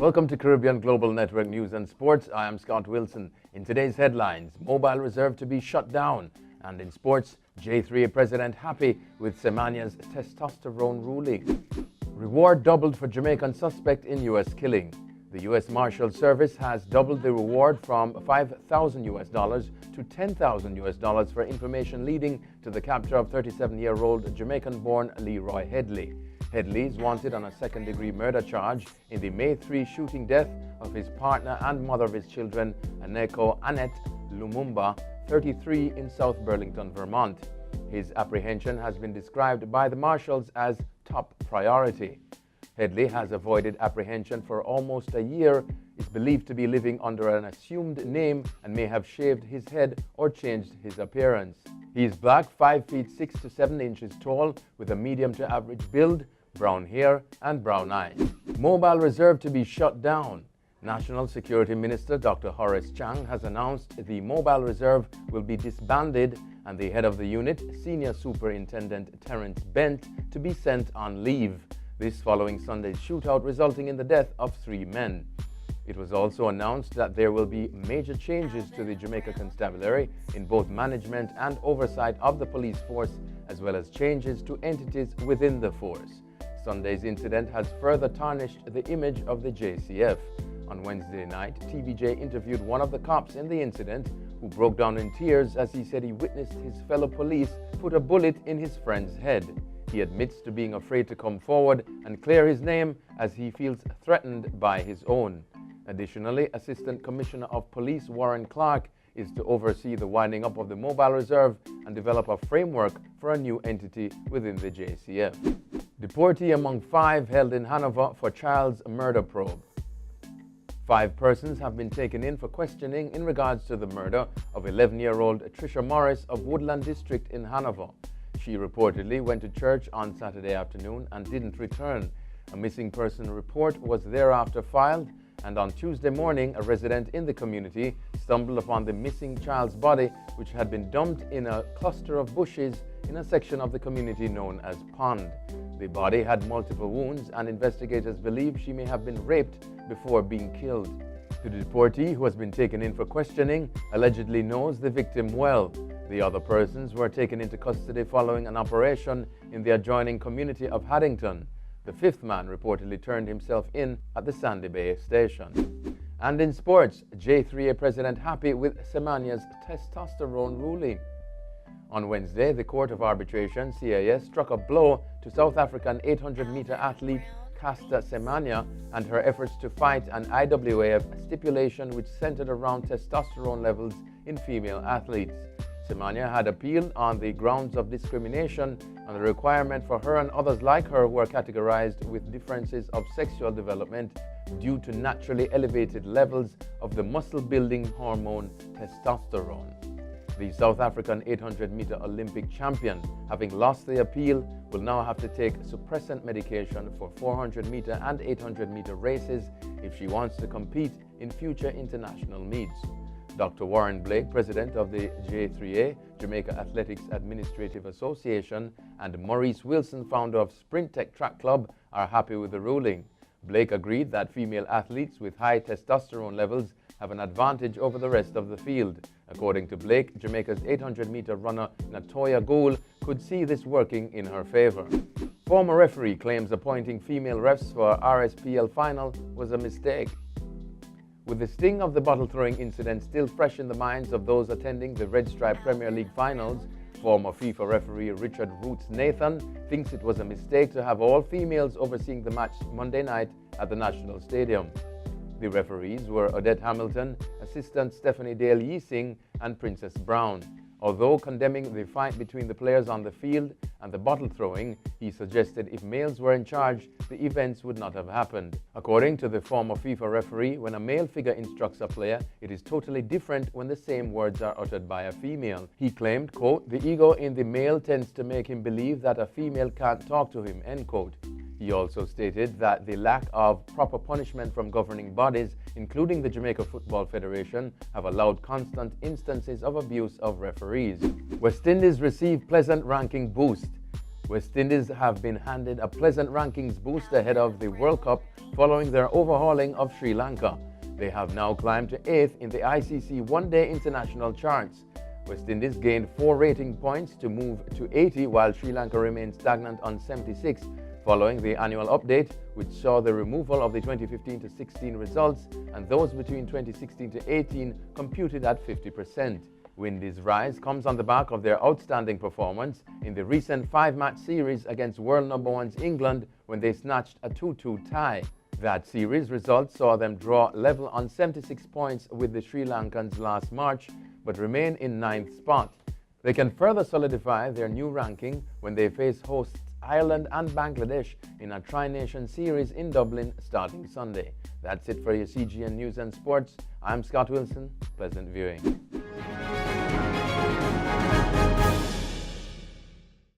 Welcome to Caribbean Global Network News and Sports. I am Scott Wilson. In today's headlines, mobile reserve to be shut down. And in sports, JAAA president happy with Semenya's testosterone ruling. Reward doubled for Jamaican suspect in U.S. killing. The U.S. Marshal Service has doubled the reward from $5,000 to $10,000 for information leading to the capture of 37-year-old Jamaican-born Leroy Headley. Headley is wanted on a second-degree murder charge in the May 3 shooting death of his partner and mother of his children, Aneko Annette Lumumba, 33, in South Burlington, Vermont. His apprehension has been described by the marshals as top priority. Headley has avoided apprehension for almost a year, is believed to be living under an assumed name, and may have shaved his head or changed his appearance. He is black, 5 feet 6 to 7 inches tall, with a medium to average build, brown hair and brown eyes. Mobile reserve to be shut down. National Security Minister Dr. Horace Chang has announced the mobile reserve will be disbanded and the head of the unit, Senior Superintendent Terence Bent, to be sent on leave. This following Sunday's shootout resulting in the death of 3 men. It was also announced that there will be major changes to the Jamaica Constabulary in both management and oversight of the police force, as well as changes to entities within the force. Sunday's incident has further tarnished the image of the JCF. On Wednesday night, TVJ interviewed one of the cops in the incident, who broke down in tears as he said he witnessed his fellow police put a bullet in his friend's head. He admits to being afraid to come forward and clear his name as he feels threatened by his own. Additionally, Assistant Commissioner of Police Warren Clark is to oversee the winding up of the mobile reserve and develop a framework for a new entity within the JCF. Deportee among 5 held in Hanover for child's murder probe. 5 persons have been taken in for questioning in regards to the murder of 11-year-old Trisha Morris of Woodland District in Hanover. She reportedly went to church on Saturday afternoon and didn't return. A missing person report was thereafter filed, and on Tuesday morning, a resident in the community stumbled upon the missing child's body, which had been dumped in a cluster of bushes in a section of the community known as Pond. The body had multiple wounds, and investigators believe she may have been raped before being killed. The deportee, who has been taken in for questioning, allegedly knows the victim well. The other persons were taken into custody following an operation in the adjoining community of Haddington. The 5th man reportedly turned himself in at the Sandy Bay station. And in sports, JAAA president happy with Semenya's testosterone ruling. On Wednesday, the Court of Arbitration, CAS, struck a blow to South African 800-meter athlete Caster Semenya and her efforts to fight an IAAF stipulation which centered around testosterone levels in female athletes. Semenya had appealed on the grounds of discrimination and the requirement for her and others like her who are categorized with differences of sexual development due to naturally elevated levels of the muscle-building hormone testosterone. The South African 800-meter Olympic champion, having lost the appeal, will now have to take suppressant medication for 400-meter and 800-meter races if she wants to compete in future international meets. Dr. Warren Blake, president of the JAAA, Jamaica Athletics Administrative Association, and Maurice Wilson, founder of Sprint Tech Track Club, are happy with the ruling. Blake agreed that female athletes with high testosterone levels have an advantage over the rest of the field. According to Blake, Jamaica's 800-meter runner Natoya Gould could see this working in her favor. Former referee claims appointing female refs for RSPL final was a mistake. With the sting of the bottle-throwing incident still fresh in the minds of those attending the Red Stripe Premier League finals, former FIFA referee Richard Roots Nathan thinks it was a mistake to have all females overseeing the match Monday night at the National Stadium. The referees were Odette Hamilton, assistant Stephanie Dale Yeesing, and Princess Brown. Although condemning the fight between the players on the field and the bottle throwing, he suggested if males were in charge, the events would not have happened. According to the former FIFA referee, when a male figure instructs a player, it is totally different when the same words are uttered by a female. He claimed, quote, "The ego in the male tends to make him believe that a female can't talk to him," end quote. He also stated that the lack of proper punishment from governing bodies, including the Jamaica Football Federation, have allowed constant instances of abuse of referees. West Indies receive pleasant ranking boost. West Indies have been handed a pleasant rankings boost ahead of the World Cup following their overhauling of Sri Lanka. They have now climbed to 8th in the ICC one-day international charts. West Indies gained 4 rating points to move to 80, while Sri Lanka remains stagnant on 76, following the annual update, which saw the removal of the 2015-16 results and those between 2016-18 computed at 50%. Windies' rise comes on the back of their outstanding performance in the recent 5-match series against world number 1's England when they snatched a 2-2 tie. That series result saw them draw level on 76 points with the Sri Lankans last March, but remain in 9th spot. They can further solidify their new ranking when they face hosts Ireland and Bangladesh in a tri-nation series in Dublin starting Sunday. That's it for your CGN News and Sports. I'm Scott Wilson. Pleasant viewing.